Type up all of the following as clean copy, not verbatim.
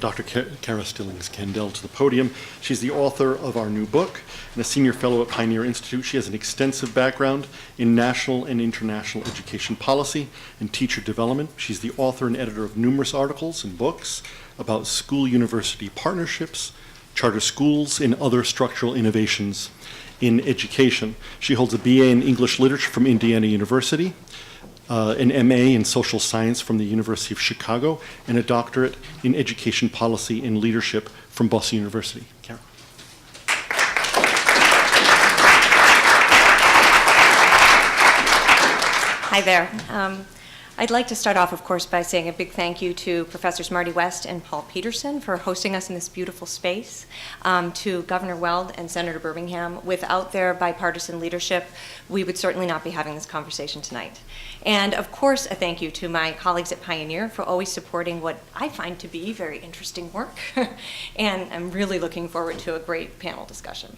Dr. Cara Candal to the podium. She's the author of our new book and a senior fellow at Pioneer Institute. She has an extensive background in national and international education policy and teacher development. She's the author and editor of numerous articles and books about school-university partnerships, charter schools, and other structural innovations in education. She holds a BA in English Literature from Indiana University, an MA in Social Science from the University of Chicago, and a doctorate in Education Policy and Leadership from Boston University. Cara. Hi there. I'd like to start off, of course, by saying a big thank you to Professors Marty West and Paul Peterson for hosting us in this beautiful space, to Governor Weld and Senator Birmingham. Without their bipartisan leadership, we would certainly not be having this conversation tonight. And of course, a thank you to my colleagues at Pioneer for always supporting what I find to be very interesting work. And I'm really looking forward to a great panel discussion.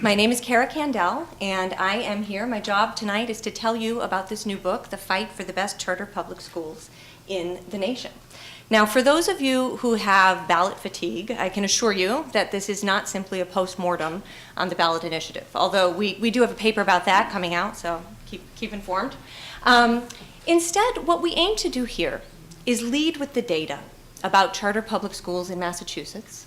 My name is Cara Candal, and I am here. My job tonight is to tell you about this new book, The Fight for the Best Charter Public Schools in the Nation. Now, for those of you who have ballot fatigue, I can assure you that this is not simply a post-mortem on the ballot initiative, although we do have a paper about that coming out, so keep informed. Instead, what we aim to do here is lead with the data about charter public schools in Massachusetts.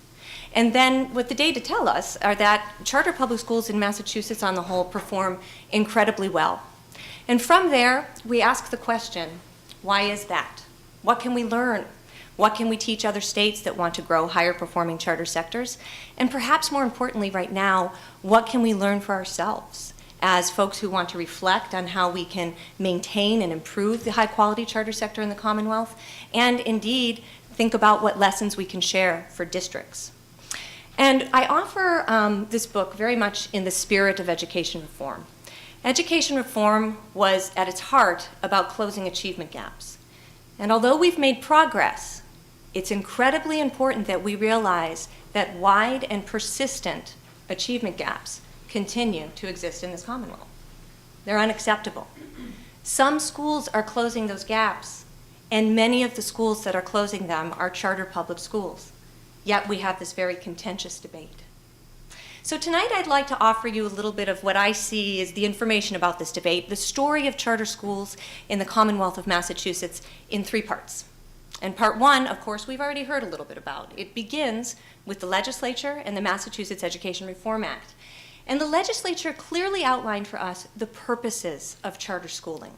And then what the data tell us are that charter public schools in Massachusetts on the whole perform incredibly well. And from there, we ask the question, why is that? What can we learn? What can we teach other states that want to grow higher performing charter sectors? And perhaps more importantly right now, what can we learn for ourselves as folks who want to reflect on how we can maintain and improve the high quality charter sector in the Commonwealth, and indeed think about what lessons we can share for districts. And I offer this book very much in the spirit of education reform. Education reform was at its heart about closing achievement gaps. And although we've made progress, it's incredibly important that we realize that wide and persistent achievement gaps continue to exist in this Commonwealth. They're unacceptable. Some schools are closing those gaps, and many of the schools that are closing them are charter public schools. Yet we have this very contentious debate. So tonight I'd like to offer you a little bit of what I see as the information about this debate, the story of charter schools in the Commonwealth of Massachusetts in 3 parts. And part 1, of course, we've already heard a little bit about. It begins with the legislature and the Massachusetts Education Reform Act. And the legislature clearly outlined for us the purposes of charter schooling.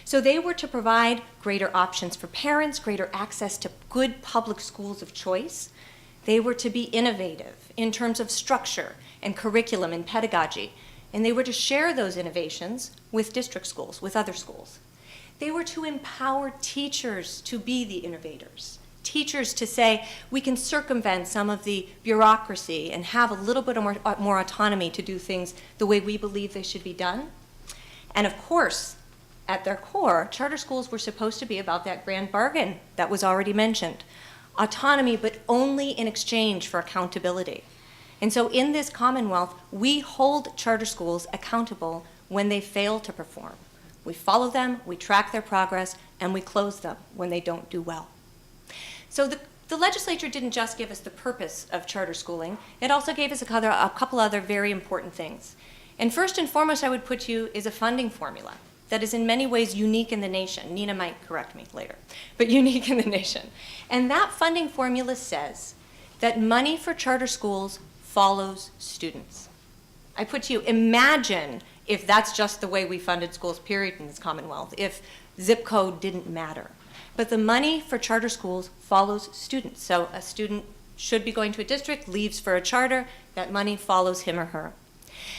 So they were to provide greater options for parents, greater access to good public schools of choice. They were to be innovative in terms of structure and curriculum and pedagogy, and they were to share those innovations with district schools, with other schools. They were to empower teachers to be the innovators, teachers to say, we can circumvent some of the bureaucracy and have a little bit more autonomy to do things the way we believe they should be done. And of course, at their core, charter schools were supposed to be about that grand bargain that was already mentioned. Autonomy, but only in exchange for accountability. And so in this Commonwealth, we hold charter schools accountable when they fail to perform. We follow them, we track their progress, and we close them when they don't do well. So the legislature didn't just give us the purpose of charter schooling, it also gave us a couple other very important things. And first and foremost, I would put you is a funding formula that is in many ways unique in the nation. Nina might correct me later, but unique in the nation. And that funding formula says that money for charter schools follows students. I put to you, imagine if that's just the way we funded schools, period, in this Commonwealth, if zip code didn't matter. But the money for charter schools follows students. So a student should be going to a district, leaves for a charter, that money follows him or her.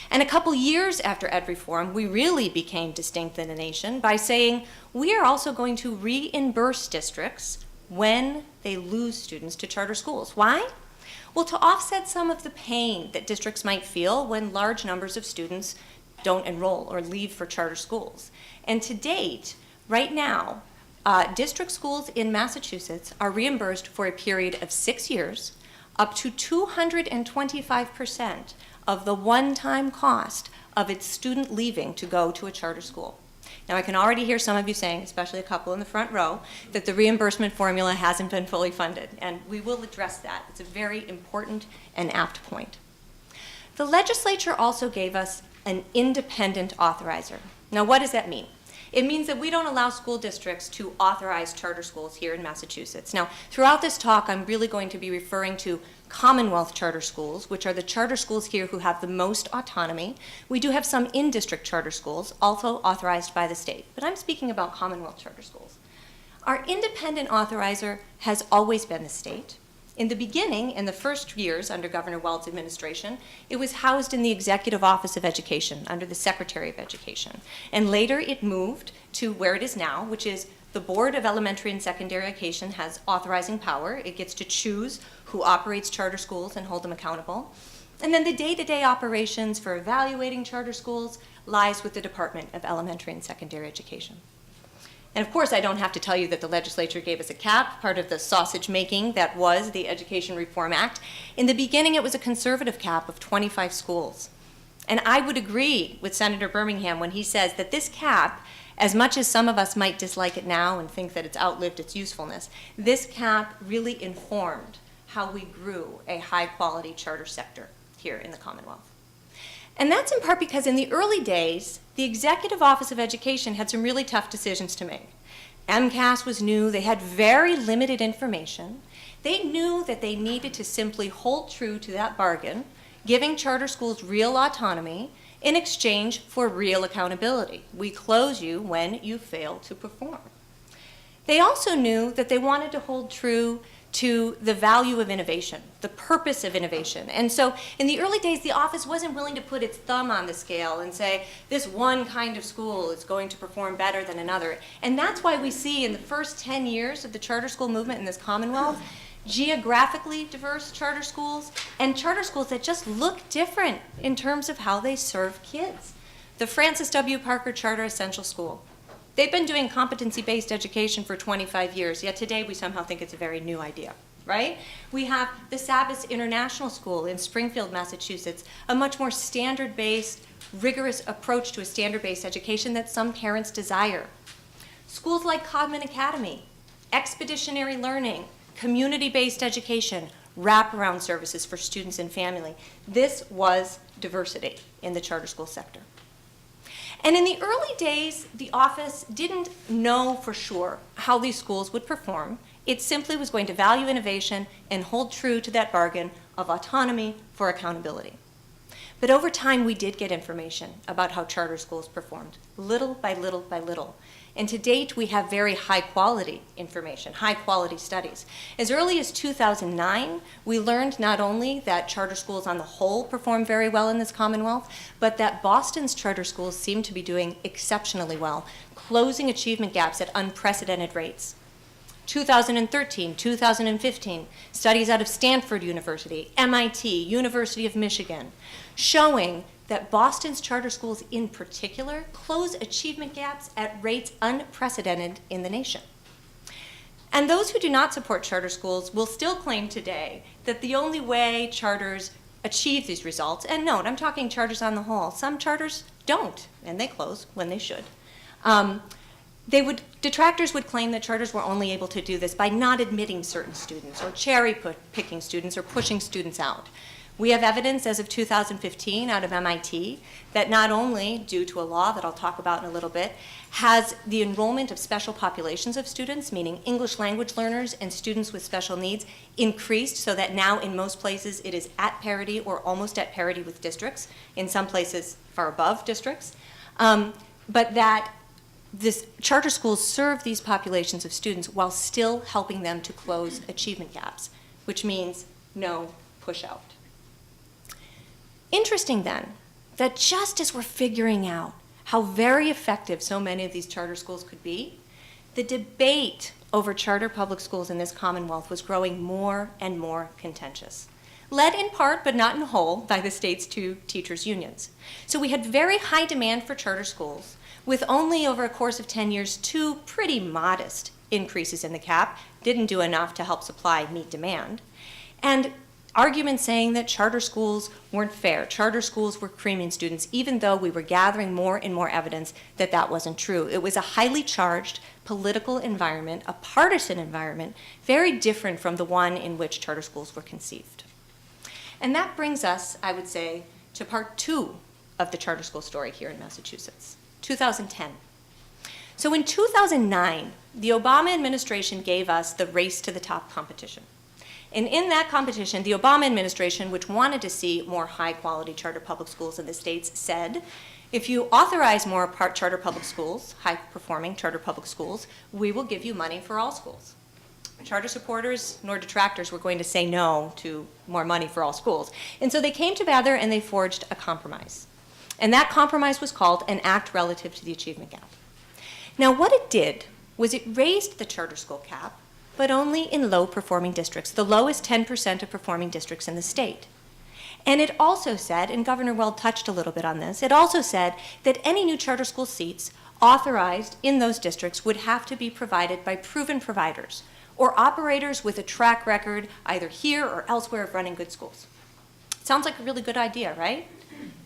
And a couple years after ed reform, we really became distinct in the nation by saying we are also going to reimburse districts when they lose students to charter schools. Why? Well, to offset some of the pain that districts might feel when large numbers of students don't enroll or leave for charter schools. And to date, right now, district schools in Massachusetts are reimbursed for a period of 6 years, up to 225% of the one-time cost of its student leaving to go to a charter school. Now, I can already hear some of you saying, especially a couple in the front row, that the reimbursement formula hasn't been fully funded, and we will address that. It's a very important and apt point. The legislature also gave us an independent authorizer. Now, what does that mean? It means that we don't allow school districts to authorize charter schools here in Massachusetts. Now, throughout this talk, I'm really going to be referring to Commonwealth charter schools, which are the charter schools here who have the most autonomy. We do have some in-district charter schools, also authorized by the state, but I'm speaking about Commonwealth charter schools. Our independent authorizer has always been the state. In the beginning, in the first years under Governor Weld's administration, it was housed in the Executive Office of Education under the Secretary of Education. And later it moved to where it is now, which is the Board of Elementary and Secondary Education has authorizing power. It gets to choose who operates charter schools and hold them accountable. And then the day-to-day operations for evaluating charter schools lies with the Department of Elementary and Secondary Education. And of course, I don't have to tell you that the legislature gave us a cap, part of the sausage making that was the Education Reform Act. In the beginning, it was a conservative cap of 25 schools. And I would agree with Senator Birmingham when he says that this cap, as much as some of us might dislike it now and think that it's outlived its usefulness, this cap really informed how we grew a high-quality charter sector here in the Commonwealth. And that's in part because in the early days, the Executive Office of Education had some really tough decisions to make. MCAS was new, they had very limited information. They knew that they needed to simply hold true to that bargain, giving charter schools real autonomy in exchange for real accountability. We close you when you fail to perform. They also knew that they wanted to hold true to the value of innovation, the purpose of innovation. And so in the early days, the office wasn't willing to put its thumb on the scale and say, this one kind of school is going to perform better than another. And that's why we see in the first 10 years of the charter school movement in this Commonwealth, geographically diverse charter schools and charter schools that just look different in terms of how they serve kids. The Francis W. Parker Charter Essential School. They've been doing competency-based education for 25 years, yet today we somehow think it's a very new idea, right? We have the Sabbath International School in Springfield, Massachusetts, a much more standard-based, rigorous approach to a standard-based education that some parents desire. Schools like Codman Academy, expeditionary learning, community-based education, wraparound services for students and family. This was diversity in the charter school sector. And in the early days, the office didn't know for sure how these schools would perform. It simply was going to value innovation and hold true to that bargain of autonomy for accountability. But over time, we did get information about how charter schools performed, little by little by little. And to date, we have very high-quality information, high-quality studies. As early as 2009, we learned not only that charter schools on the whole perform very well in this Commonwealth, but that Boston's charter schools seem to be doing exceptionally well, closing achievement gaps at unprecedented rates. 2013, 2015, studies out of Stanford University, MIT, University of Michigan, showing that Boston's charter schools in particular close achievement gaps at rates unprecedented in the nation. And those who do not support charter schools will still claim today that the only way charters achieve these results, and note, I'm talking charters on the whole, some charters don't, and they close when they should. Detractors would claim that charters were only able to do this by not admitting certain students or cherry-picking students or pushing students out. We have evidence as of 2015 out of MIT that not only, due to a law that I'll talk about in a little bit, has the enrollment of special populations of students, meaning English language learners and students with special needs, increased so that now in most places it is at parity or almost at parity with districts, in some places far above districts, but that this charter schools serve these populations of students while still helping them to close achievement gaps, which means no push out. Interesting then, that just as we're figuring out how very effective so many of these charter schools could be, the debate over charter public schools in this Commonwealth was growing more and more contentious, led in part, but not in whole, by the state's two teachers' unions. So we had very high demand for charter schools, with only over a course of 10 years, 2 pretty modest increases in the cap, didn't do enough to help supply meet demand. And arguments saying that charter schools weren't fair, charter schools were creaming students, even though we were gathering more and more evidence that that wasn't true. It was a highly charged political environment, a partisan environment, very different from the one in which charter schools were conceived. And that brings us, I would say, to part 2 of the charter school story here in Massachusetts, 2010. So in 2009, the Obama administration gave us the Race to the Top competition. And in that competition, the Obama administration, which wanted to see more high-quality charter public schools in the states, said, if you authorize more charter public schools, high-performing charter public schools, we will give you money for all schools. Charter supporters nor detractors were going to say no to more money for all schools. And so they came together and they forged a compromise. And that compromise was called an Act Relative to the Achievement Gap. Now, what it did was it raised the charter school cap, but only in low-performing districts, the lowest 10% of performing districts in the state. And it also said, and Governor Weld touched a little bit on this, it also said that any new charter school seats authorized in those districts would have to be provided by proven providers or operators with a track record either here or elsewhere of running good schools. Sounds like a really good idea, right?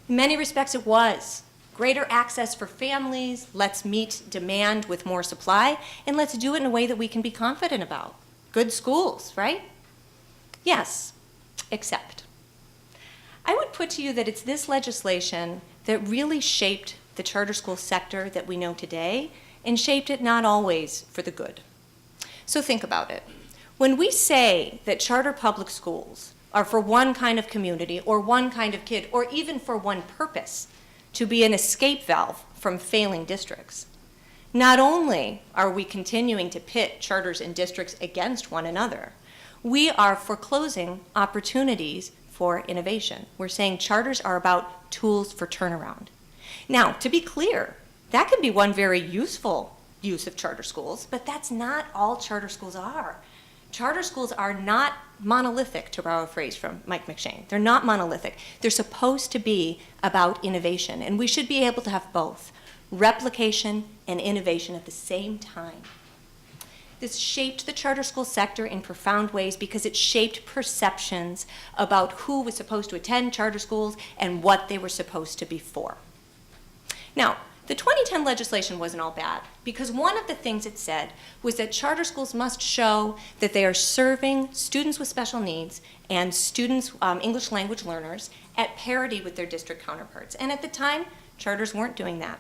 In many respects it was. Greater access for families, let's meet demand with more supply, and let's do it in a way that we can be confident about. Good schools, right? Yes, except. I would put to you that it's this legislation that really shaped the charter school sector that we know today, and shaped it not always for the good. So think about it. When we say that charter public schools are for one kind of community, or one kind of kid, or even for one purpose, to be an escape valve from failing districts. Not only are we continuing to pit charters and districts against one another, we are foreclosing opportunities for innovation. We're saying charters are about tools for turnaround. Now, to be clear, that can be one very useful use of charter schools, but that's not all charter schools are. Charter schools are not monolithic, to borrow a phrase from Mike McShane. They're not monolithic. They're supposed to be about innovation, and we should be able to have both replication and innovation at the same time. This shaped the charter school sector in profound ways because it shaped perceptions about who was supposed to attend charter schools and what they were supposed to be for. Now, the 2010 legislation wasn't all bad because one of the things it said was that charter schools must show that they are serving students with special needs and students, English language learners, at parity with their district counterparts. And at the time, charters weren't doing that.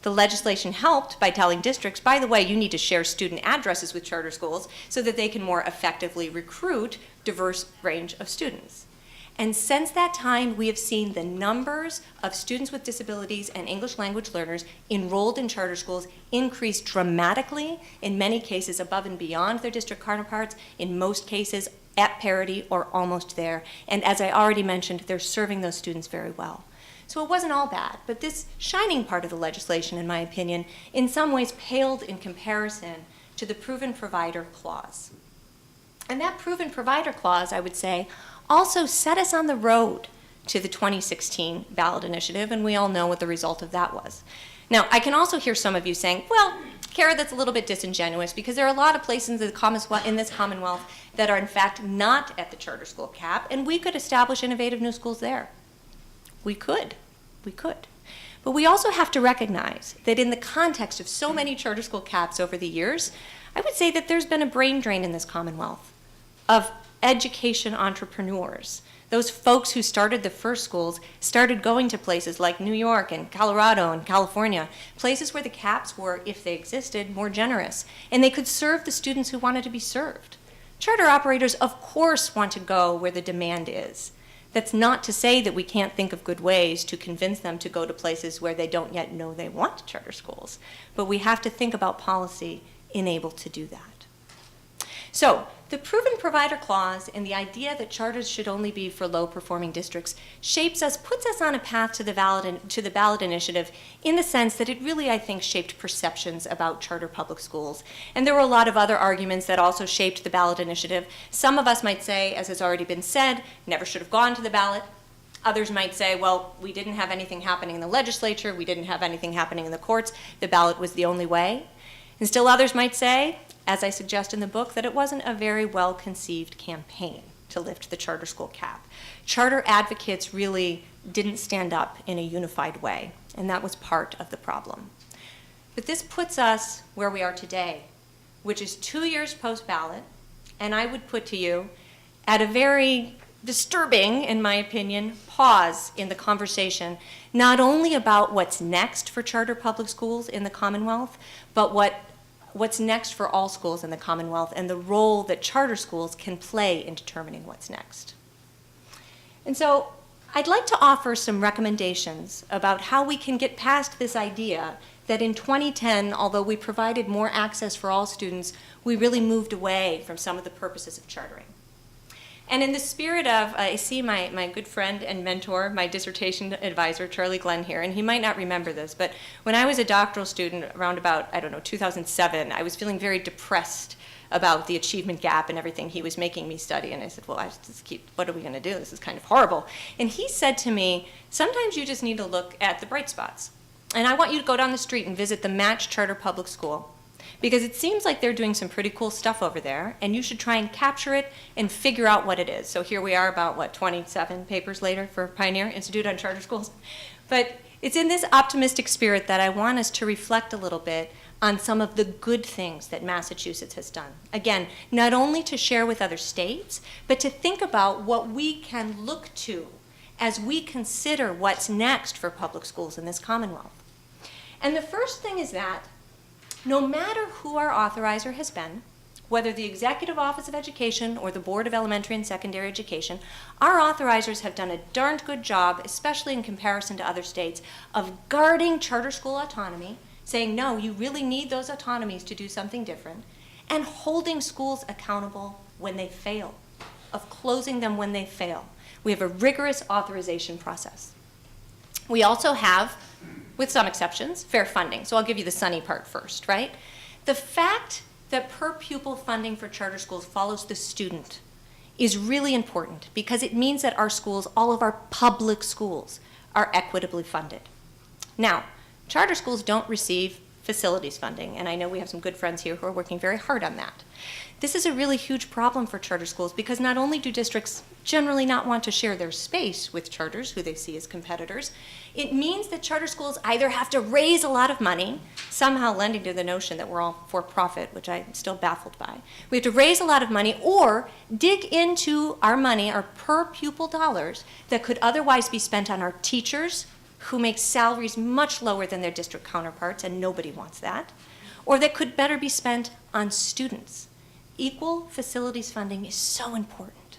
The legislation helped by telling districts, by the way, you need to share student addresses with charter schools so that they can more effectively recruit diverse range of students. And since that time, we have seen the numbers of students with disabilities and English language learners enrolled in charter schools increase dramatically, in many cases above and beyond their district counterparts, in most cases at parity or almost there. And as I already mentioned, they're serving those students very well. So it wasn't all bad, but this shining part of the legislation, in my opinion, in some ways paled in comparison to the proven provider clause. And that proven provider clause, I would say, also set us on the road to the 2016 ballot initiative, and we all know what the result of that was. Now, I can also hear some of you saying, well, Cara, that's a little bit disingenuous because there are a lot of places in this Commonwealth that are in fact not at the charter school cap, and we could establish innovative new schools there. We could. But we also have to recognize that in the context of so many charter school caps over the years, I would say that there's been a brain drain in this Commonwealth of education entrepreneurs. Those folks who started the first schools started going to places like New York and Colorado and California, places where the caps were, if they existed, more generous, and they could serve the students who wanted to be served. Charter operators, of course, want to go where the demand is. That's not to say that we can't think of good ways to convince them to go to places where they don't yet know they want charter schools, but we have to think about policy enabled to do that. So, the proven provider clause and the idea that charters should only be for low-performing districts puts us on a path to the ballot initiative in the sense that it really, I think, shaped perceptions about charter public schools. And there were a lot of other arguments that also shaped the ballot initiative. Some of us might say, as has already been said, never should have gone to the ballot. Others might say, well, we didn't have anything happening in the legislature, we didn't have anything happening in the courts, the ballot was the only way. And still others might say, as I suggest in the book, that it wasn't a very well-conceived campaign to to lift the charter school cap. Charter advocates really didn't stand up in a unified way, and that was part of the problem. But this puts us where we are today, which is 2 years post-ballot, and I would put to you at a very disturbing, in my opinion, pause in the conversation, not only about what's next for charter public schools in the Commonwealth, but what's next for all schools in the Commonwealth and the role that charter schools can play in determining what's next. And so I'd like to offer some recommendations about how we can get past this idea that in 2010, although we provided more access for all students, we really moved away from some of the purposes of chartering. And in the spirit of, I see my good friend and mentor, my dissertation advisor, Charlie Glenn here, and he might not remember this, but when I was a doctoral student around about, 2007, I was feeling very depressed about the achievement gap and everything he was making me study. And I said, well, what are we going to do? This is kind of horrible. And he said to me, sometimes you just need to look at the bright spots. And I want you to go down the street and visit the Match Charter Public School, because it seems like they're doing some pretty cool stuff over there, and you should try and capture it and figure out what it is. So here we are about, 27 papers later for Pioneer Institute on Charter Schools. But it's in this optimistic spirit that I want us to reflect a little bit on some of the good things that Massachusetts has done. Again, not only to share with other states, but to think about what we can look to as we consider what's next for public schools in this Commonwealth. And the first thing is that no matter who our authorizer has been, whether the Executive Office of Education or the Board of Elementary and Secondary Education, our authorizers have done a darned good job, especially in comparison to other states, of guarding charter school autonomy, saying, no, you really need those autonomies to do something different, and holding schools accountable when they fail, of closing them when they fail. We have a rigorous authorization process. We also have, with some exceptions, fair funding. So I'll give you the sunny part first, right? The fact that per pupil funding for charter schools follows the student is really important because it means that our schools, all of our public schools, are equitably funded. Now, charter schools don't receive facilities funding, and I know we have some good friends here who are working very hard on that. This is a really huge problem for charter schools because not only do districts generally not want to share their space with charters, who they see as competitors, it means that charter schools either have to raise a lot of money, somehow lending to the notion that we're all for profit, which I'm still baffled by. We have to raise a lot of money or dig into our money, our per pupil dollars, that could otherwise be spent on our teachers, who make salaries much lower than their district counterparts, and nobody wants that, or that could better be spent on students. Equal facilities funding is so important.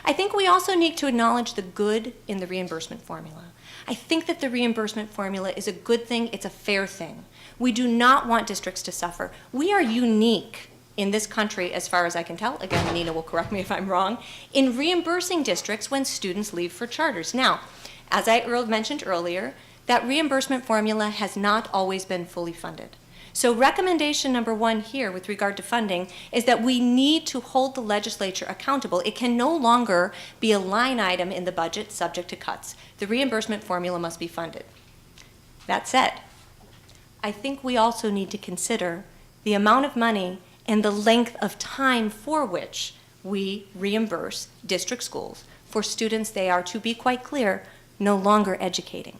I think we also need to acknowledge the good in the reimbursement formula. I think that the reimbursement formula is a good thing, it's a fair thing. We do not want districts to suffer. We are unique in this country, as far as I can tell, again, Nina will correct me if I'm wrong, in reimbursing districts when students leave for charters. Now, as I mentioned earlier, that reimbursement formula has not always been fully funded. So recommendation number one here with regard to funding is that we need to hold the legislature accountable. It can no longer be a line item in the budget subject to cuts. The reimbursement formula must be funded. That said, I think we also need to consider the amount of money and the length of time for which we reimburse district schools for students they are, to be quite clear, no longer educating.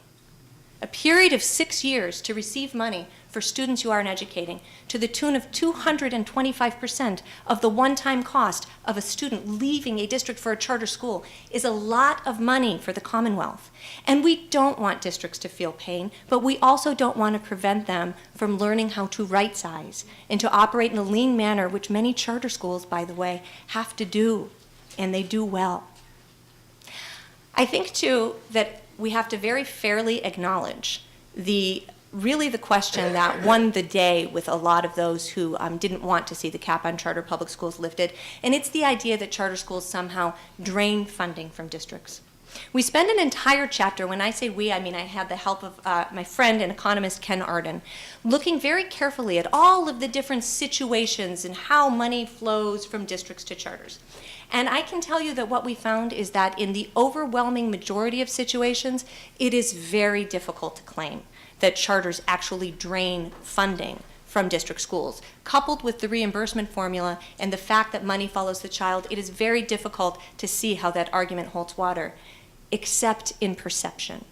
A period of 6 years to receive money for students you aren't educating to the tune of 225% of the one-time cost of a student leaving a district for a charter school is a lot of money for the Commonwealth. And we don't want districts to feel pain, but we also don't want to prevent them from learning how to right-size and to operate in a lean manner, which many charter schools, by the way, have to do, and they do well. I think, too, that we have to very fairly acknowledge the question that won the day with a lot of those who didn't want to see the cap on charter public schools lifted, and it's the idea that charter schools somehow drain funding from districts. We spend an entire chapter, when I say we, I mean I had the help of my friend and economist Ken Arden, looking very carefully at all of the different situations and how money flows from districts to charters. And I can tell you that what we found is that in the overwhelming majority of situations, it is very difficult to claim that charters actually drain funding from district schools. Coupled with the reimbursement formula and the fact that money follows the child, it is very difficult to see how that argument holds water, except in perception.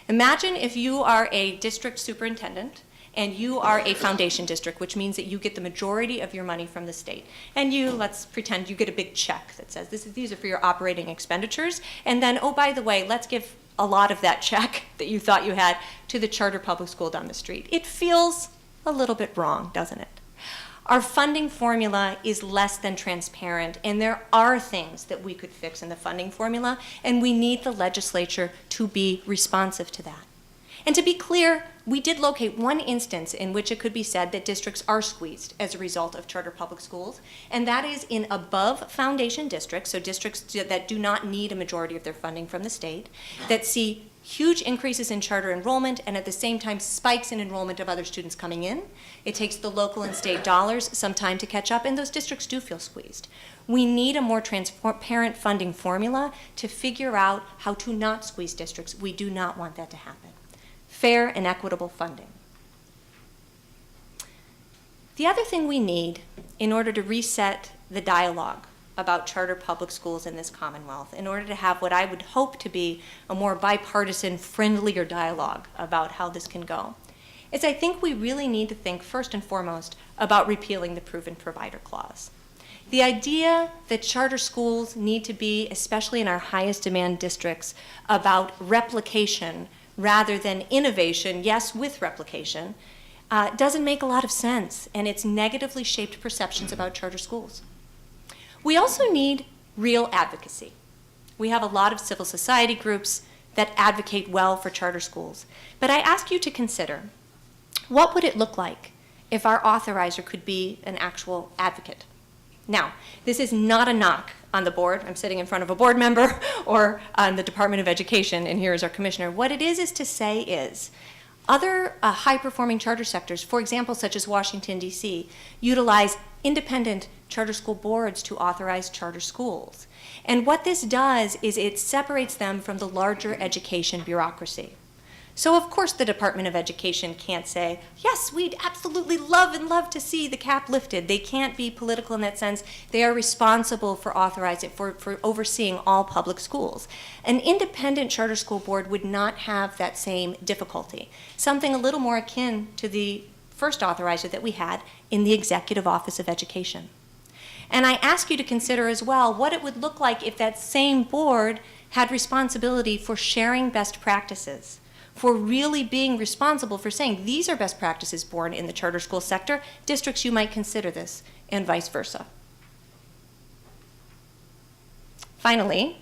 Imagine if you are a district superintendent and you are a foundation district, which means that you get the majority of your money from the state. And you, let's pretend you get a big check that says, these are for your operating expenditures. And then, oh, by the way, let's give a lot of that check that you thought you had to the charter public school down the street. It feels a little bit wrong, doesn't it? Our funding formula is less than transparent, and there are things that we could fix in the funding formula, and we need the legislature to be responsive to that. And to be clear, we did locate one instance in which it could be said that districts are squeezed as a result of charter public schools, and that is in above foundation districts, so districts that do not need a majority of their funding from the state, that see huge increases in charter enrollment and at the same time spikes in enrollment of other students coming in. It takes the local and state dollars some time to catch up, and those districts do feel squeezed. We need a more transparent funding formula to figure out how to not squeeze districts. We do not want that to happen. Fair and equitable funding. The other thing we need in order to reset the dialogue about charter public schools in this Commonwealth, in order to have what I would hope to be a more bipartisan, friendlier dialogue about how this can go, is I think we really need to think first and foremost about repealing the proven provider clause. The idea that charter schools need to be, especially in our highest demand districts, about replication rather than innovation, yes, with replication, doesn't make a lot of sense, and it's negatively shaped perceptions about charter schools. We also need real advocacy. We have a lot of civil society groups that advocate well for charter schools, but I ask you to consider, what would it look like if our authorizer could be an actual advocate? Now, this is not a knock on the board. I'm sitting in front of a board member or on the Department of Education, and here is our commissioner. What it is to say is, other high-performing charter sectors, for example, such as Washington, D.C., utilize independent charter school boards to authorize charter schools. And what this does is it separates them from the larger education bureaucracy. So of course the Department of Education can't say, yes, we'd absolutely love to see the cap lifted. They can't be political in that sense. They are responsible for authorizing, for overseeing all public schools. An independent charter school board would not have that same difficulty. Something a little more akin to the first authorizer that we had in the Executive Office of Education. And I ask you to consider as well what it would look like if that same board had responsibility for sharing best practices, for really being responsible for saying these are best practices born in the charter school sector. Districts, you might consider this, and vice versa. Finally,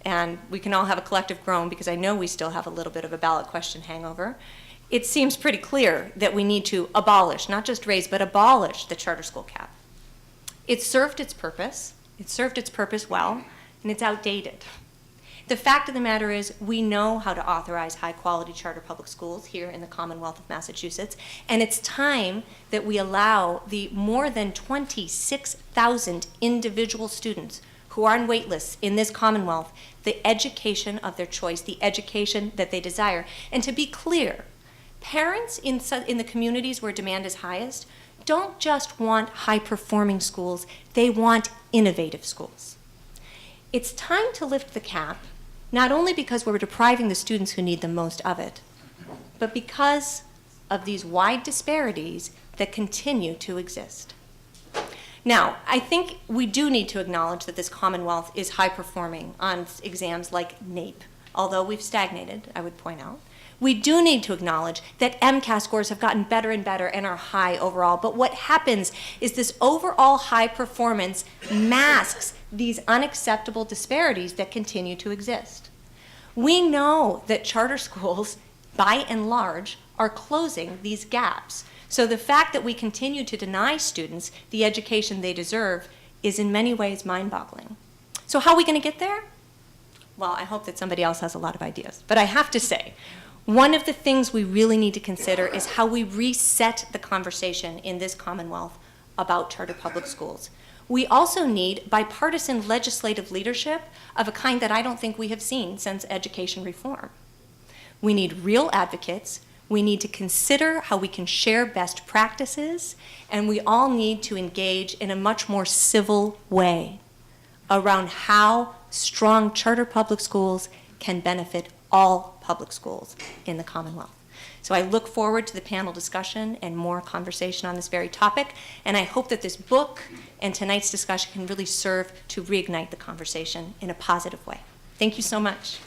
and we can all have a collective groan because I know we still have a little bit of a ballot question hangover, it seems pretty clear that we need to abolish, not just raise, but abolish the charter school cap. It served its purpose well, and it's outdated. The fact of the matter is we know how to authorize high-quality charter public schools here in the Commonwealth of Massachusetts, and it's time that we allow the more than 26,000 individual students who are on wait lists in this Commonwealth the education of their choice, the education that they desire. And to be clear, parents in the communities where demand is highest don't just want high-performing schools, they want innovative schools. It's time to lift the cap, not only because we're depriving the students who need the most of it, but because of these wide disparities that continue to exist. Now, I think we do need to acknowledge that this Commonwealth is high-performing on exams like NAEP, although we've stagnated, I would point out. We do need to acknowledge that MCAS scores have gotten better and better and are high overall, but what happens is this overall high performance masks these unacceptable disparities that continue to exist. We know that charter schools, by and large, are closing these gaps. So the fact that we continue to deny students the education they deserve is in many ways mind-boggling. So how are we going to get there? Well, I hope that somebody else has a lot of ideas. But I have to say, one of the things we really need to consider is how we reset the conversation in this Commonwealth about charter public schools. We also need bipartisan legislative leadership of a kind that I don't think we have seen since education reform. We need real advocates. We need to consider how we can share best practices, and we all need to engage in a much more civil way around how strong charter public schools can benefit all public schools in the Commonwealth. So I look forward to the panel discussion and more conversation on this very topic, and I hope that this book and tonight's discussion can really serve to reignite the conversation in a positive way. Thank you so much.